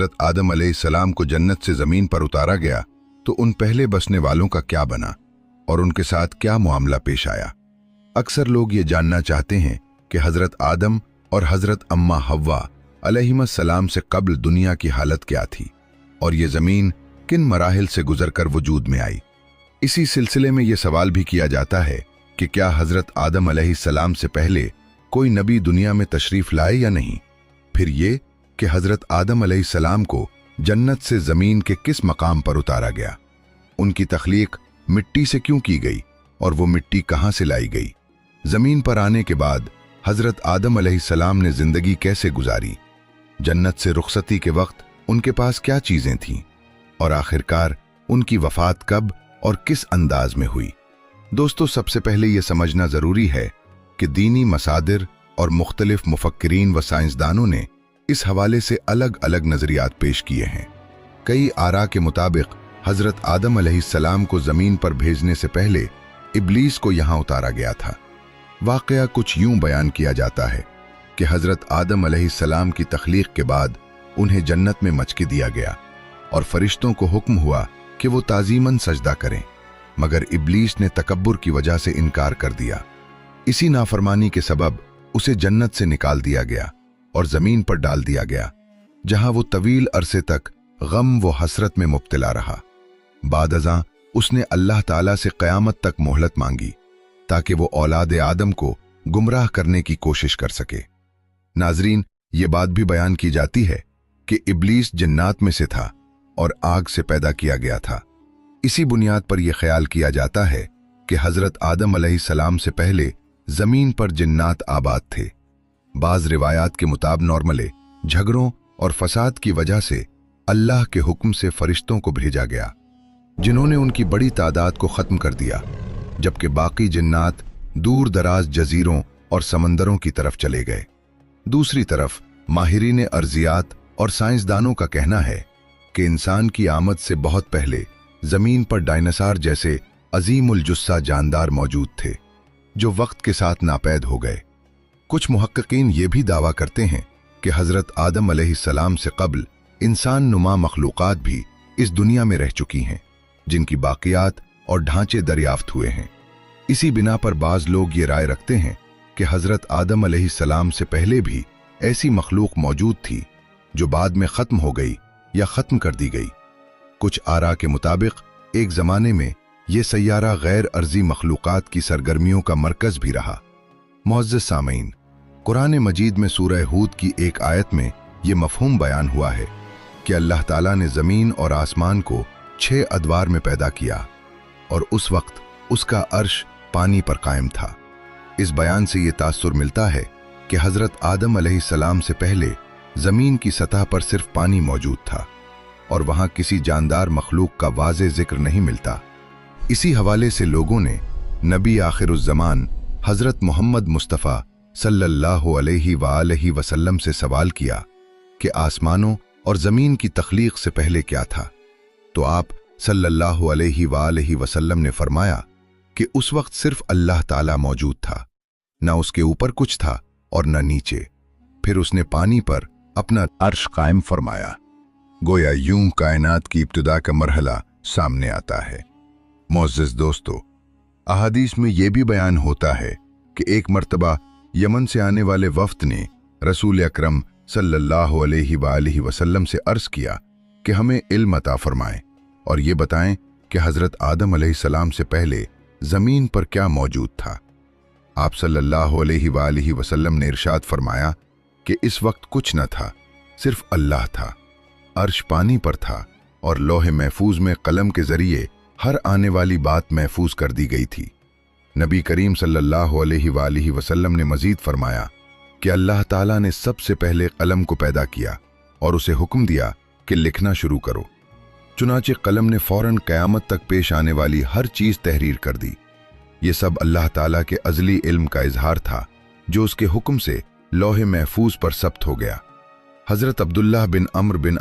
हज़रत आदम अलैहिस्सलाम को जन्नत से ज़मीन पर उतारा गया तो उन पहले बसने वालों का क्या बना और उनके साथ क्या मामला पेश आया। अक्सर लोग ये जानना चाहते हैं कि हज़रत आदम और हज़रत अम्मा हव्वा अलैहिस्सलाम से कब्ल दुनिया की हालत क्या थी और ये ज़मीन किन मराहिल से गुजरकर वजूद में आई। इसी सिलसिले में ये सवाल भी किया जाता है कि क्या हज़रत आदम अलैहिस्सलाम से पहले कोई नबी दुनिया में तशरीफ़ लाए या नहीं। फिर ये कि हज़रत आदम अलैहिस्सलाम को जन्नत से ज़मीन के किस मकाम पर उतारा गया, उनकी तख्लीक मिट्टी से क्यों की गई और वो मिट्टी कहाँ से लाई गई। ज़मीन पर आने के बाद हज़रत आदम अलैहिस्सलाम ने ज़िंदगी कैसे गुजारी, जन्नत से रुखसती के वक्त उनके पास क्या चीज़ें थीं और आखिरकार उनकी वफ़ात कब और किस अंदाज में हुई। दोस्तों, सबसे पहले ये समझना ज़रूरी है कि दीनी मसादिर और मुख्तलिफ मुफक्किरीन व साइंसदानों ने इस हवाले से अलग अलग नज़रियात पेश किए हैं। कई आरा के मुताबिक हज़रत आदम अलैहिस्सलाम को ज़मीन पर भेजने से पहले इब्लीस को यहाँ उतारा गया था। वाक़या कुछ यूं बयान किया जाता है कि हज़रत आदम अलैहिस्सलाम की तख्लीक के बाद उन्हें जन्नत में मचके दिया गया और फरिश्तों को हुक्म हुआ कि वो ताज़ीमन सजदा करें, मगर इब्लीस ने तकब्बुर की वजह से इनकार कर दिया। इसी नाफरमानी के सबब उसे जन्नत से निकाल दिया गया और ज़मीन पर डाल दिया गया, जहां वो तवील अरसे तक गम व हसरत में मुब्तला रहा। बाद अज़ां उसने अल्लाह ताला से क़यामत तक मोहलत मांगी ताकि वो औलाद आदम को गुमराह करने की कोशिश कर सके। नाजरीन, ये बात भी बयान की जाती है कि इब्लीस जिन्नात में से था और आग से पैदा किया गया था। इसी बुनियाद पर यह ख्याल किया जाता है कि हज़रत आदम अलैहिस्सलाम से पहले ज़मीन पर जिन्नात आबाद थे। बाज़ रिवायात के मुताबिक नॉर्मले झगड़ों और फसाद की वजह से अल्लाह के हुक्म से फरिश्तों को भेजा गया, जिन्होंने उनकी बड़ी तादाद को ख़त्म कर दिया, जबकि बाकी जिन्नात दूर दराज जजीरों और समंदरों की तरफ चले गए। दूसरी तरफ माहिरीन अर्जियात और साइंसदानों का कहना है कि इंसान की आमद से बहुत पहले ज़मीन पर डायनासोर जैसे अजीमुल जुस्सा जानदार मौजूद थे, जो वक्त के साथ नापैद हो गए। कुछ मुहक्किकीन ये भी दावा करते हैं कि हज़रत आदम अलैहिस्सलाम से कब्ल इंसान नुमा मखलूक़ात भी इस दुनिया में रह चुकी हैं, जिनकी बाक़ियात और ढांचे दरियाफ्त हुए हैं। इसी बिना पर बाज़ लोग ये राय रखते हैं कि हज़रत आदम अलैहिस्सलाम से पहले भी ऐसी मखलूक मौजूद थी जो बाद में ख़त्म हो गई या ख़त्म कर दी गई। कुछ आरा के मुताबिक एक ज़माने में ये सैयारा गैर अर्जी मखलूक़ात की सरगर्मियों का मरकज़ भी रहा। मुअज़्ज़ज़ सामीन, कुरान मजीद में सूरह हूद की एक आयत में ये मफ़हूम बयान हुआ है कि अल्लाह ताला ने ज़मीन और आसमान को 6 अदवार में पैदा किया और उस वक्त उसका अर्श पानी पर कायम था। इस बयान से ये तासुर मिलता है कि हज़रत आदम अलैहिस्सलाम से पहले ज़मीन की सतह पर सिर्फ पानी मौजूद था और वहाँ किसी जानदार मखलूक का वाज़े ज़िक्र नहीं मिलता। इसी हवाले से लोगों ने नबी आखिरुज़्ज़मान हज़रत मोहम्मद मुस्तफ़ा सल्लल्लाहु अलैहि वसल्लम से सवाल किया कि आसमानों और ज़मीन की तख्लीक से पहले क्या था, तो आप सल्लल्लाहु अलैहि वसल्लम ने फरमाया कि उस वक्त सिर्फ अल्लाह ताला मौजूद था, न उसके ऊपर कुछ था और न नीचे। फिर उसने पानी पर अपना अर्श कायम फरमाया। गोया यूं कायनात की इब्तिदा का मरहला सामने आता है। मुअज़्ज़ज़ दोस्तों, अहादीस में यह भी बयान होता है कि एक मर्तबा यमन से आने वाले वफ्द ने रसूल अकरम सल्लल्लाहु अलैहि वसल्लम से अर्ज़ किया कि हमें इल्म अता फरमाएं और ये बताएं कि हज़रत आदम अलैहिस्सलाम से पहले ज़मीन पर क्या मौजूद था। आप सल्लल्लाहु अलैहि वसल्लम ने इरशाद फरमाया कि इस वक्त कुछ न था, सिर्फ अल्लाह था। अर्श पानी पर था और लौहे महफूज में कलम के ज़रिए हर आने वाली बात महफूज कर दी गई थी। नबी करीम सल्लल्लाहु अलैहि वसल्लम ने मज़ीद फरमाया कि अल्लाह ताला ने सबसे पहले कलम को पैदा किया और उसे हुक्म दिया कि लिखना शुरू करो। चुनाचे कलम ने फ़ौरन क़यामत तक पेश आने वाली हर चीज़ तहरीर कर दी। ये सब अल्लाह ताला के अज़ली इल्म का इजहार था, जो उसके हुक्म से लौहे महफूज पर सब्त हो गया। हज़रत अब्दुल्लाह बिन अम्र बिन